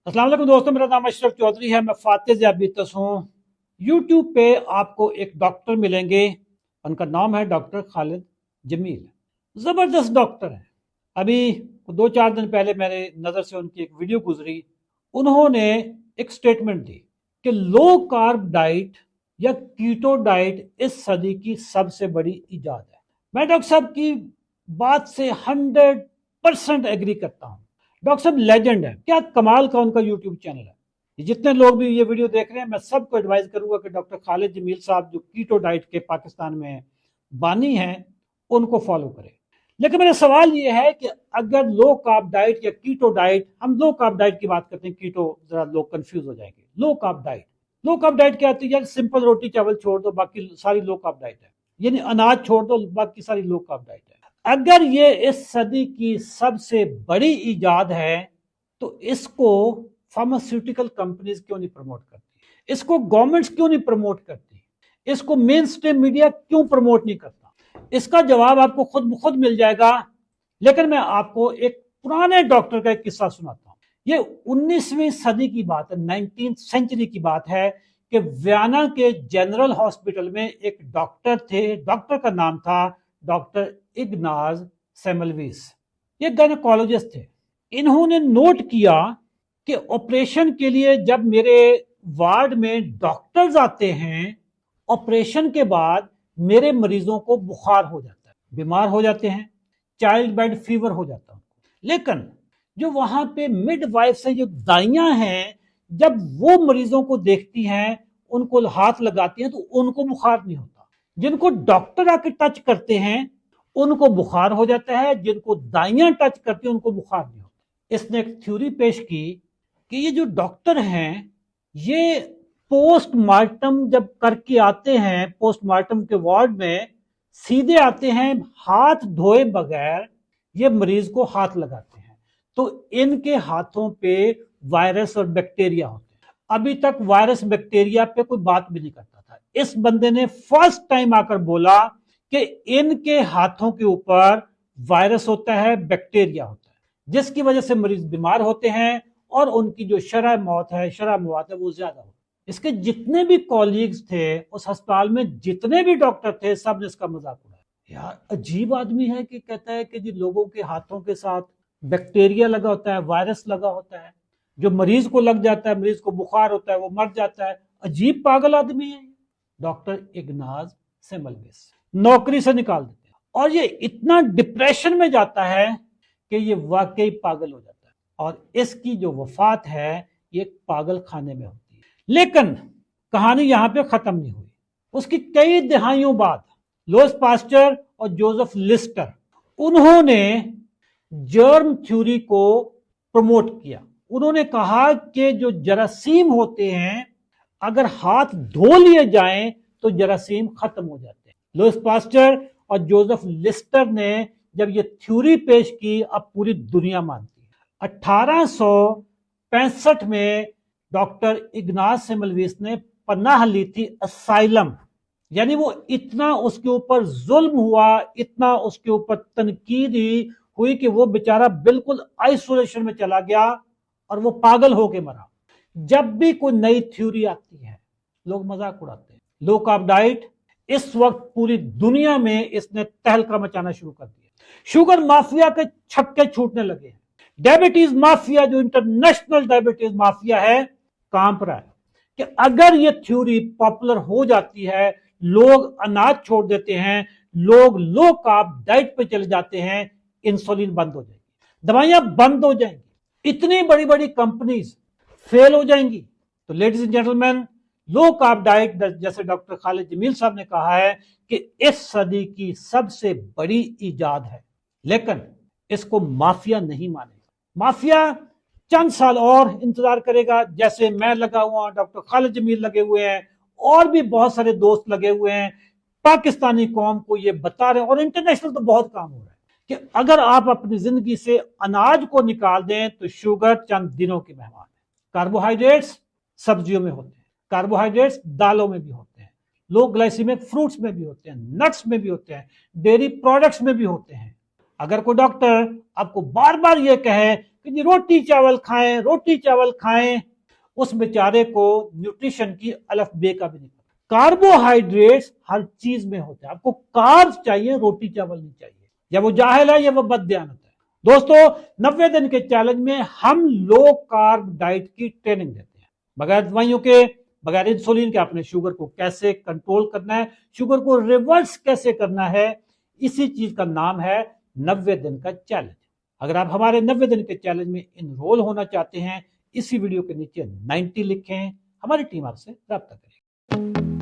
अस्सलाम वालेकुम दोस्तों, मेरा नाम अशरफ चौधरी है। मैं फातिह ज़ियाबितस हूँ। यूट्यूब पे आपको एक डॉक्टर मिलेंगे, उनका नाम है डॉक्टर खालिद जमील। ज़बरदस्त डॉक्टर है। अभी 2-4 दिन पहले मेरे नज़र से उनकी एक वीडियो गुजरी। उन्होंने एक स्टेटमेंट दी कि लो कार्ब डाइट या कीटो डाइट इस सदी की सबसे बड़ी इजाद है। मैं डॉक्टर साहब की बात से 100% एग्री करता हूँ। डॉक्टर साहब लेजेंड है, क्या कमाल का उनका यूट्यूब चैनल है। जितने लोग भी ये वीडियो देख रहे हैं, मैं सबको एडवाइस करूंगा कि डॉक्टर खालिद जमील साहब जो कीटो डाइट के पाकिस्तान में बानी हैं, उनको फॉलो करें। लेकिन मेरा सवाल ये है कि अगर लो कार्ब डाइट या कीटो डाइट, हम लो कार्ब डाइट की बात करते हैं, कीटो जरा लोग कंफ्यूज हो जाएंगे। लो कार्ब डाइट क्या होती है? यार सिंपल रोटी चावल छोड़ दो, बाकी सारी लो कार्ब डाइट है। यानी अनाज छोड़ दो, बाकी सारी लो कार्ब डाइट है। अगर ये इस सदी की सबसे बड़ी इजाद है तो इसको फार्मास्यूटिकल कंपनीज क्यों नहीं प्रमोट करती? इसको गवर्नमेंट्स क्यों नहीं प्रमोट करती? इसको मेन स्ट्रीम मीडिया क्यों प्रमोट नहीं करता? इसका जवाब आपको खुद मिल जाएगा। लेकिन मैं आपको एक पुराने डॉक्टर का एक किस्सा सुनाता हूं। ये 19वीं सदी की बात है, 19th सेंचुरी की बात है कि वियना के जनरल हॉस्पिटल में एक डॉक्टर थे। डॉक्टर का नाम था डॉक्टर इग्नाज सेमलविस। ये गायनेकोलॉजिस्ट थे। इन्होंने नोट किया कि ऑपरेशन के लिए जब मेरे वार्ड में डॉक्टर्स आते हैं, ऑपरेशन के बाद मेरे मरीजों को बुखार हो जाता है, बीमार हो जाते हैं, चाइल्ड बेड फीवर हो जाता है। लेकिन जो वहां पे मिडवाइफ से जो दाइयां हैं, जब वो मरीजों को देखती हैं, उनको हाथ लगाती हैं, तो उनको बुखार नहीं होता। जिनको डॉक्टर आके टच करते हैं उनको बुखार हो जाता है, जिनको दाइयां टच करती हैं उनको बुखार नहीं होता। इसने एक थ्योरी पेश की कि ये जो डॉक्टर हैं, ये पोस्टमार्टम जब करके आते हैं, पोस्टमार्टम के वार्ड में सीधे आते हैं, हाथ धोए बगैर ये मरीज को हाथ लगाते हैं, तो इनके हाथों पे वायरस और बैक्टीरिया होते हैं। अभी तक वायरस बैक्टीरिया पे कोई बात भी नहीं करता था। इस बंदे ने फर्स्ट टाइम आकर बोला कि इनके हाथों के ऊपर वायरस होता है, बैक्टीरिया होता है, जिसकी वजह से मरीज बीमार होते हैं और उनकी जो शरह मौत है वो ज्यादा होती है। इसके जितने भी कॉलीग्स थे उस अस्पताल में, जितने भी डॉक्टर थे, सब ने इसका मजाक उड़ाया। यार अजीब आदमी है कि कहता है कि जी लोगों के हाथों के साथ बैक्टीरिया लगा होता है, वायरस लगा होता है, जो मरीज को लग जाता है, मरीज को बुखार होता है, वो मर जाता है। अजीब पागल आदमी है डॉक्टर इग्नाज सेमलविस। नौकरी से निकाल देते हैं और ये इतना डिप्रेशन में जाता है कि ये वाकई पागल हो जाता है और इसकी जो वफात है ये पागल खाने में होती है। लेकिन कहानी यहां पे खत्म नहीं हुई। उसकी कई दहाइयों बाद लुईस पास्चर और जोसेफ लिस्टर, उन्होंने जर्म थ्योरी को प्रमोट किया। उन्होंने कहा कि जो जरासीम होते हैं, अगर हाथ धो लिए जाएं तो जरासीम खत्म हो जाते हैं। लुईस पास्चर और जोसेफ लिस्टर ने जब ये थ्योरी पेश की, अब पूरी दुनिया मानती है। 1865 में डॉक्टर इग्नाज सेमलविस ने पनाह ली थी असाइलम। यानी वो इतना उसके ऊपर जुल्म हुआ, इतना उसके ऊपर तनकीद हुई कि वो बेचारा बिल्कुल आइसोलेशन में चला गया और वो पागल होके मरा। जब भी कोई नई थ्योरी आती है लोग मजाक उड़ाते हैं। लो कार्ब डाइट इस वक्त पूरी दुनिया में इसने तहलका मचाना शुरू कर दिया। शुगर माफिया के छक्के छूटने लगे हैं। डायबिटीज माफिया, जो इंटरनेशनल डायबिटीज माफिया है, कांप रहा है कि अगर ये थ्योरी पॉपुलर हो जाती है, लोग अनाज छोड़ देते हैं, लोग लो कार्ब डाइट पे चले जाते हैं, इंसुलिन बंद हो जाएगी, दवाइयां बंद हो जाएंगी, इतनी बड़ी बड़ी कंपनीज फेल हो जाएंगी। तो ladies and gentleman, low carb diet, जैसे डॉक्टर खालिद जमील साहब ने कहा है, कि इस सदी की सबसे बड़ी इजाद है। लेकिन इसको माफिया नहीं मानेगा। माफिया चंद साल और इंतजार करेगा, जैसे मैं लगा हुआ, डॉक्टर खालिद जमील लगे हुए हैं, और भी बहुत सारे दोस्त लगे हुए हैं। पाकिस्तानी कौम को ये बता रहे हैं, और इंटरनेशनल तो बहुत काम हो रहा है कि अगर आप अपनी जिंदगी से अनाज को निकाल दें तो शुगर चंद दिनों की मेहमान है। कार्बोहाइड्रेट्स सब्जियों में होते हैं, कार्बोहाइड्रेट्स दालों में भी होते हैं, लो ग्लाइसीमिक फ्रूट्स में भी होते हैं, नट्स में भी होते हैं, डेयरी प्रोडक्ट्स में भी होते हैं। अगर कोई डॉक्टर आपको बार बार ये कहे کہ جی روٹی چاول کھائیں، اس بیچارے کو نیوٹریشن کی الف بے کا بھی نہیں پتا۔ کاربوہائیڈریٹس ہر چیز میں ہوتے ہیں، آپ کو کارب چاہیے، روٹی چاول نہیں چاہیے۔ یا وہ جاہل ہے یا وہ بددیانت ہے۔ دوستو 90 دن کے چیلنج میں ہم لو کارب ڈائٹ کی ٹریننگ دیتے ہیں، بغیر دوائیوں کے، بغیر انسولین کے اپنے شوگر کو کیسے کنٹرول کرنا ہے، شوگر کو ریورس کیسے کرنا ہے، اسی چیز کا نام ہے 90 دن کا چیلنج۔ اگر آپ ہمارے 90 دن کے چیلنج میں انرول ہونا چاہتے ہیں، اسی ویڈیو کے نیچے 90 لکھیں، ہماری ٹیم آپ سے رابطہ کرے گی۔